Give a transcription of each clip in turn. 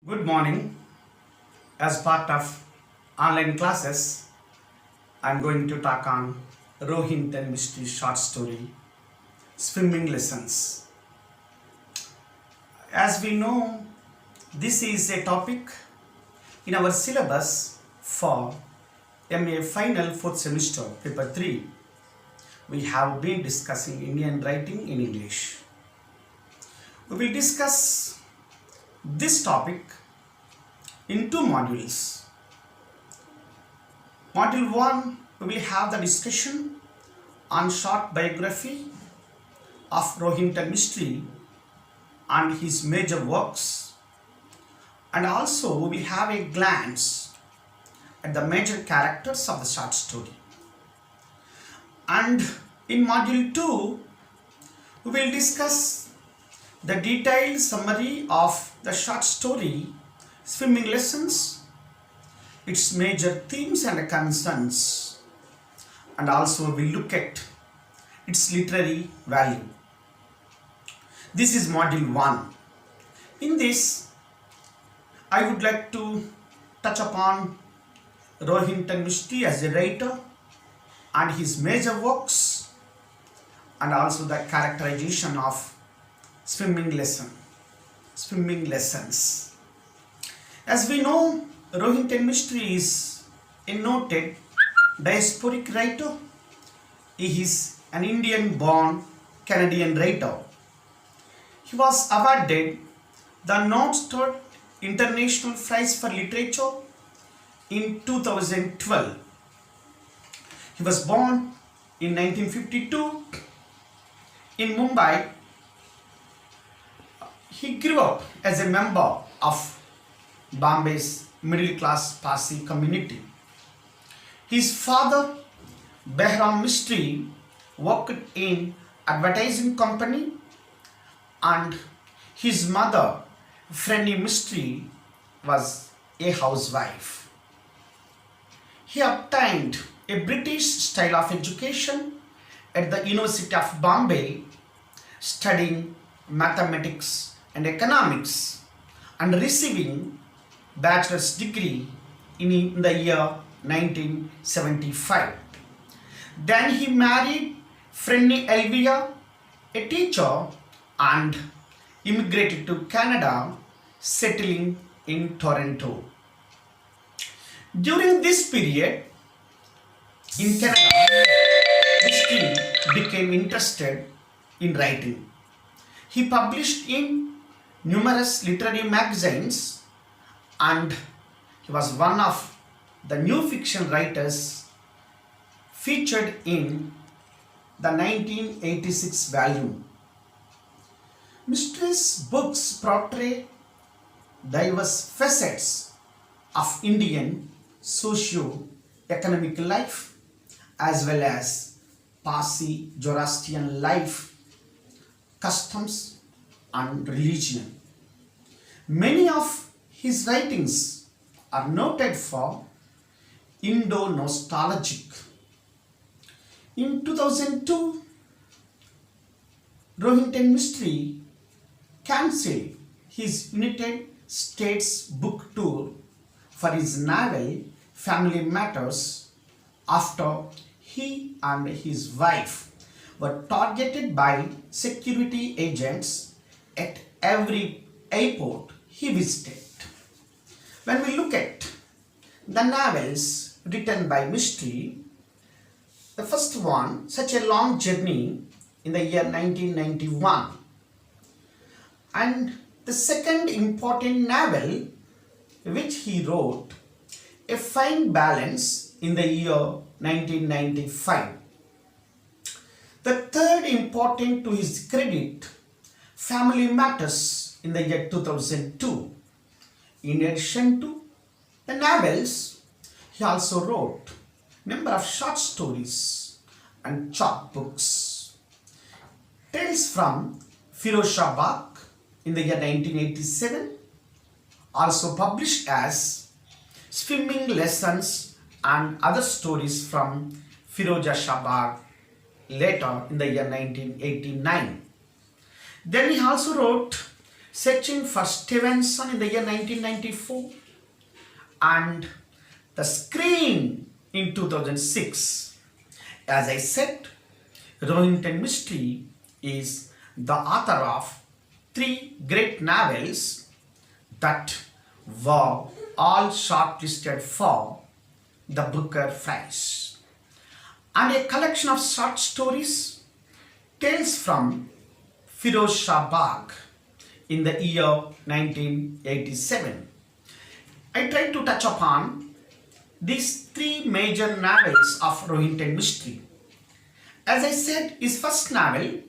Good morning. As part of online classes, I'm going to talk on Rohinton Mistry short story, Swimming Lessons. As we know, this is a topic in our syllabus for MA Final 4th semester, paper 3. We have been discussing Indian writing in English. We will discuss this topic in two modules. Module 1, we will have the discussion on short biography of Rohinton Mistry and his major works, and also we will have a glance at the major characters of the short story. And in module 2, we will discuss the detailed summary of the short story Swimming Lessons, its major themes and concerns, and also we look at its literary value. This is module 1. In this, I would like to touch upon Rohinton Mistry as a writer and his major works, and also the characterization of swimming lessons. As we know, Rohinton Mistry is a noted diasporic writer. He is an Indian-born Canadian writer. He was awarded the Northstar International Prize for Literature in 2012. He was born in 1952 in Mumbai. He grew up as a member of Bombay's middle class Parsi community. His father, Behram Mistry, worked in advertising company, and his mother, Friendly Mistry, was a housewife. He obtained a British style of education at the University of Bombay, studying mathematics and economics and receiving bachelor's degree in the year 1975. Then he married Frenny Elvia, a teacher, and immigrated to Canada, settling in Toronto. During this period in Canada, Mistry became interested in writing. He published in numerous literary magazines, and he was one of the new fiction writers featured in the 1986 volume. Mistry's books portray diverse facets of Indian socio-economic life as well as Parsi Zoroastrian life, customs and religion. Many of his writings are noted for Indo-nostalgic. In 2002, Rohinton Mistry cancelled his United States book tour for his novel Family Matters after he and his wife were targeted by security agents at every airport he visited. When we look at the novels written by Mistry, the first one, Such a Long Journey, in the year 1991, and the second important novel which he wrote, A Fine Balance, in the year 1995. The third important to his credit, Family Matters, in the year 2002. In addition to the novels, he also wrote a number of short stories and chapbooks. Tales from Firozabad, in the year 1987, also published as Swimming Lessons and Other Stories from Firozabad, later in the year 1989. Then he also wrote Searching for Stevenson in the year 1994, and The Screen in 2006. As I said, Rohinton Mistry is the author of 3 great novels that were all shortlisted for the Booker Prize, and a collection of short stories, Tales from Firoz Shah Bagh, in the year 1987. I tried to touch upon these 3 major novels of Rohinton Mistry. As I said, his first novel,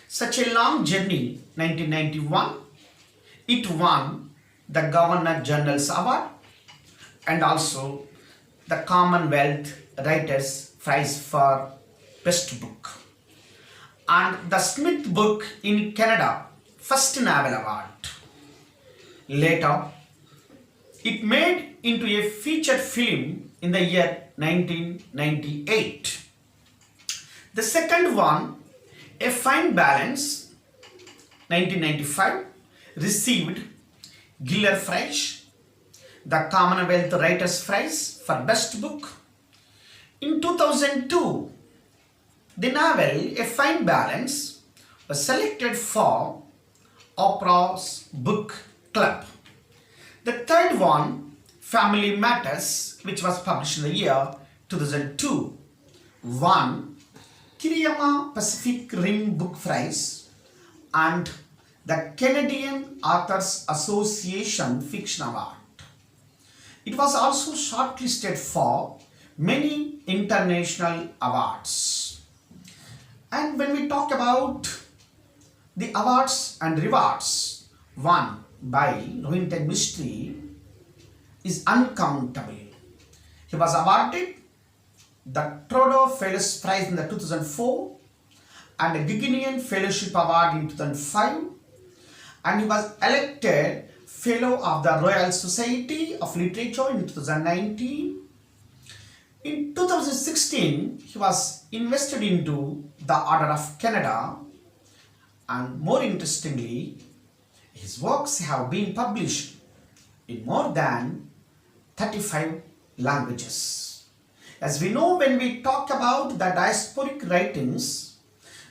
Such a Long Journey, 1991, it won the Governor General's Award and also the Commonwealth Writers' Prize for Best Book, and the Smith Book in Canada First Novel Award. Later, it made into a featured film in the year 1998. The second one, A Fine Balance, 1995, received Giller Prize, the Commonwealth Writers' Prize for Best Book. In 2002, the novel A Fine Balance was selected for Oprah's Book Club. The third one, Family Matters, which was published in the year 2002, won Kiriyama Pacific Rim Book Prize and the Canadian Authors Association Fiction Award. It was also shortlisted for many international awards. And when we talk about the awards and rewards won by Rohinton Mistry is uncountable. He was awarded the Trudeau Fellows Prize in the 2004 and the Guggenheim Fellowship Award in 2005, and he was elected Fellow of the Royal Society of Literature in 2019. In 2016, he was invested into the Order of Canada, and more interestingly, his works have been published in more than 35 languages. As we know, when we talk about the diasporic writings,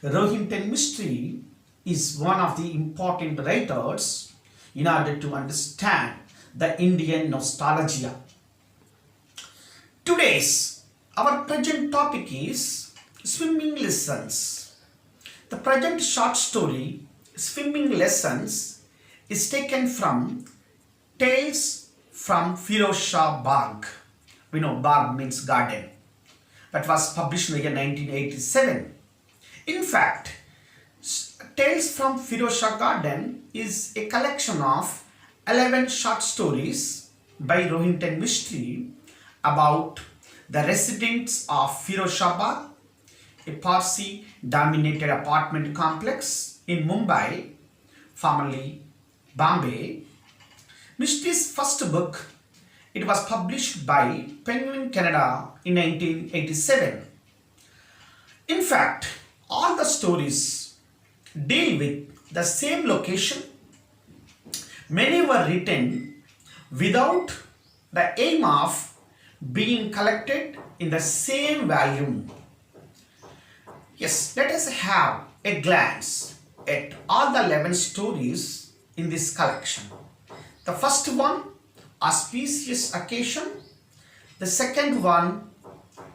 Rohinton Mistry is one of the important writers in order to understand the Indian nostalgia. Our present topic is swimming lessons. The present short story, Swimming Lessons, is taken from Tales from Firoz Shah Bagh. We know Bagh means garden. That was published in the year 1987. In fact, Tales from Firoz Shah Garden is a collection of 11 short stories by Rohinton Mistry about the residents of Firoz Shah Bagh, a Parsi-dominated apartment complex in Mumbai, formerly Bombay. Mistry's first book, it was published by Penguin Canada in 1987. In fact, all the stories deal with the same location. Many were written without the aim of being collected in the same volume. Yes, let us have a glance at all the 11 stories in this collection. The first one, Auspicious Occasion. The second one,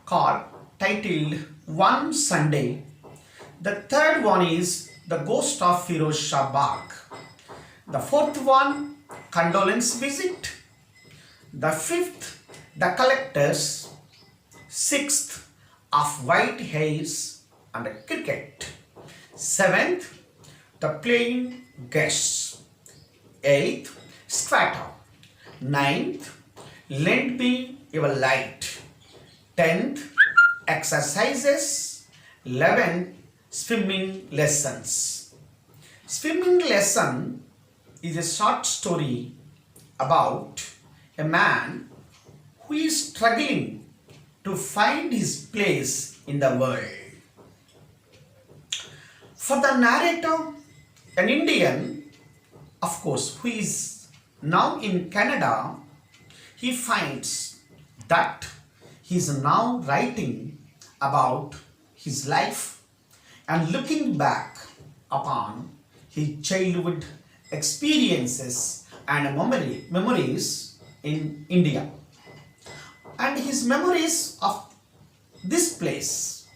titled One Sunday. The third one is The Ghost of Firoz Shah Bagh. The fourth one, Condolence Visit. The fifth, The Collectors. Sixth, Of White Hairs and Cricket. Seventh, The Playing Guests. Eighth, Squatter. Ninth, Lend Me Your Light. 10th, Exercises. 11th, Swimming Lessons. Swimming Lesson is a short story about a man who is struggling to find his place in the world. For the narrator, an Indian of course, who is now in Canada, he finds that he is now writing about his life and looking back upon his childhood experiences and memories in India and his memories of this place.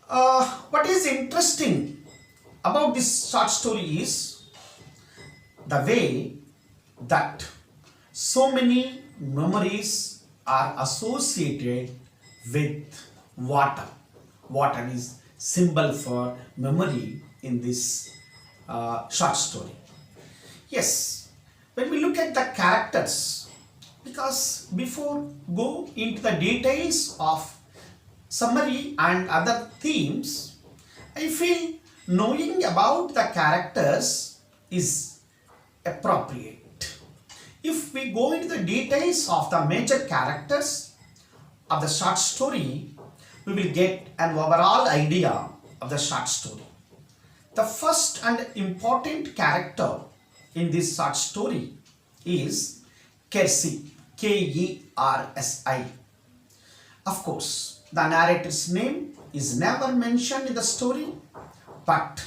What is interesting about this short story is the way that so many memories are associated with water. Water is symbol for memory in this short story. Yes, when we look at the characters, because before go into the details of summary and other themes, I feel knowing about the characters is appropriate. If we go into the details of the major characters of the short story, we will get an overall idea of the short story. The first and important character in this short story is Kersi, Kersi. Of course, the narrator's name is never mentioned in the story, but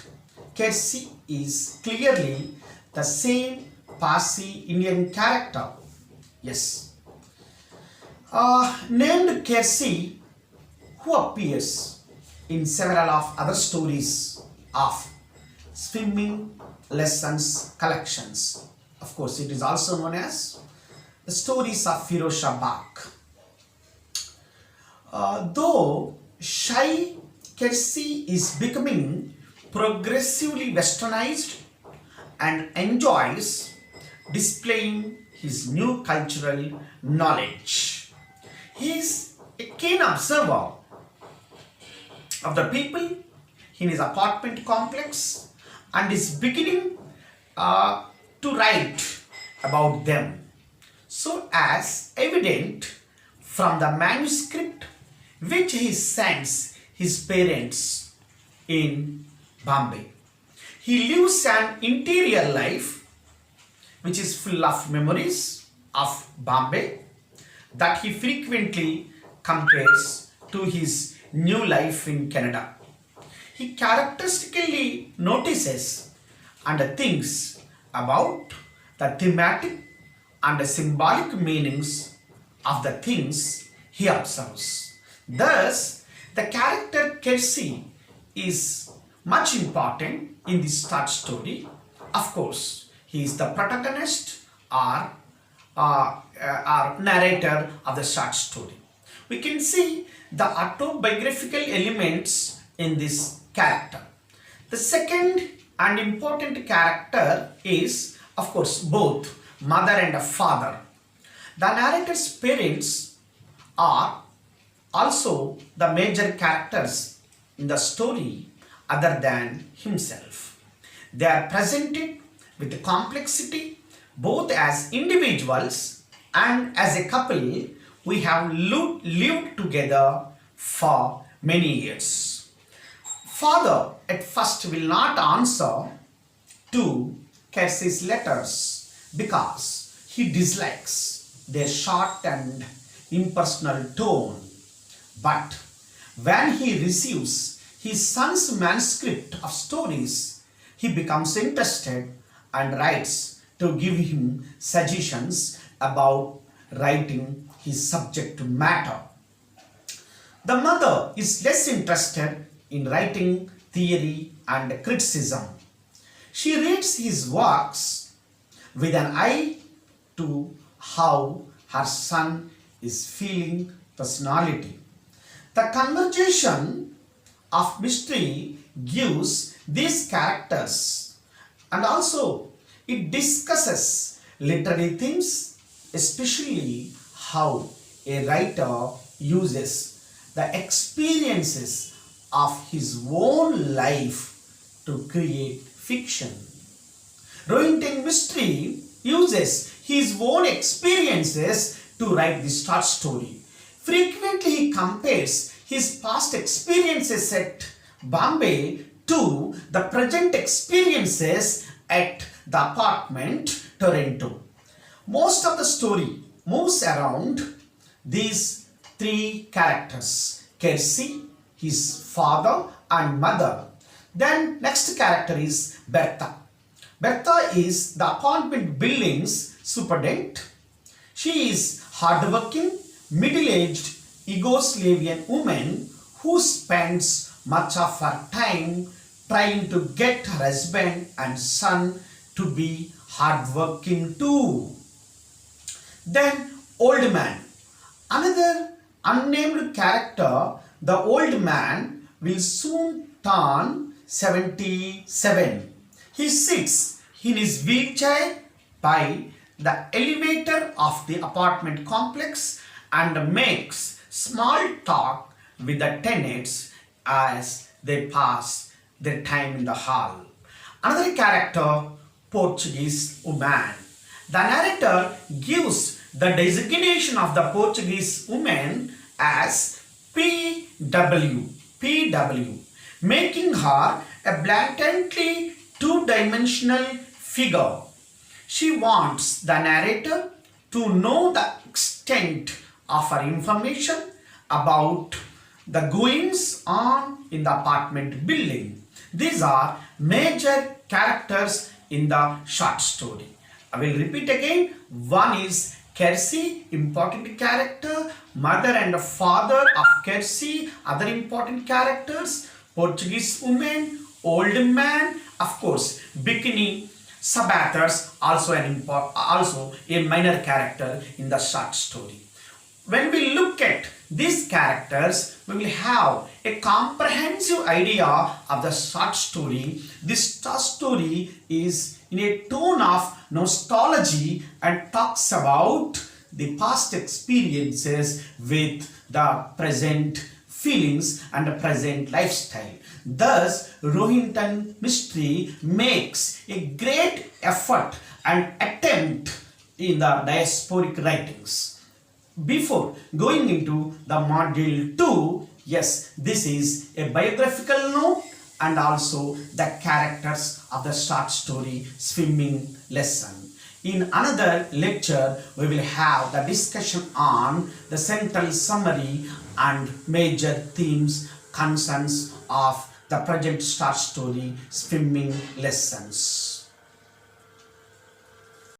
Kersi is clearly the same Parsi Indian character. Yes. Named Kersi, who appears in several of other stories of swimming lessons collections. Of course, it is also known as the stories of Firoz Bagh. Though shy, Kersi is becoming progressively westernized and enjoys displaying his new cultural knowledge. He is a keen observer of the people in his apartment complex and is beginning to write about them, so as evident from the manuscript which he sends his parents in Bombay. He lives an interior life which is full of memories of Bombay that he frequently compares to his new life in Canada. He characteristically notices and thinks about the thematic and the symbolic meanings of the things he observes. Thus, the character Kersi is much important in this short story. Of course, he is the protagonist or narrator of the short story. We can see the autobiographical elements in this character. The second and important character is, of course, both mother and father. The narrator's parents are also the major characters in the story other than himself. They are presented with complexity both as individuals and as a couple we have lived together for many years. Father at first will not answer to Kersi's letters because he dislikes their short and impersonal tone. But when he receives his son's manuscript of stories, he becomes interested and writes to give him suggestions about writing his subject matter. The mother is less interested in writing theory and criticism. She reads his works with an eye to how her son is feeling personality. The conversation of Mistry gives these characters and also it discusses literary themes, especially how a writer uses the experiences of his own life to create fiction. Rohinton Mistry uses his own experiences to write this short story. Frequently he compares his past experiences at Bombay to the present experiences at the apartment Toronto. Most of the story moves around these three characters: Kersey, his father and mother. Then next character is Bertha. Bertha is the apartment building's superintendent. She is hardworking, middle-aged Yugoslavian woman who spends much of her time trying to get her husband and son to be hardworking too. Then old man. Another unnamed character, the old man will soon turn 77. He sits in his wheelchair by the elevator of the apartment complex and makes small talk with the tenants as they pass their time in the hall. Another character, Portuguese woman. The narrator gives the designation of the Portuguese woman as PW, making her a blatantly two-dimensional figure. She wants the narrator to know the extent of her information about the goings on in the apartment building. These are major characters in the short story. I will repeat again. One is Kersey, important character. Mother and father of Kersey, other important characters. Portuguese woman, old man, of course, bikini subathers, also a minor character in the short story. When we look at these characters, we will have a comprehensive idea of the short story. This short story is in a tone of nostalgia and talks about the past experiences with the present feelings and the present lifestyle. Thus, Rohinton Mistry makes a great effort and attempt in the diasporic writings. Before going into the module 2, yes, this is a biographical note and also the characters of the short story swimming lesson. In another lecture, we will have the discussion on the central summary and major themes, concerns of the project short story swimming lessons.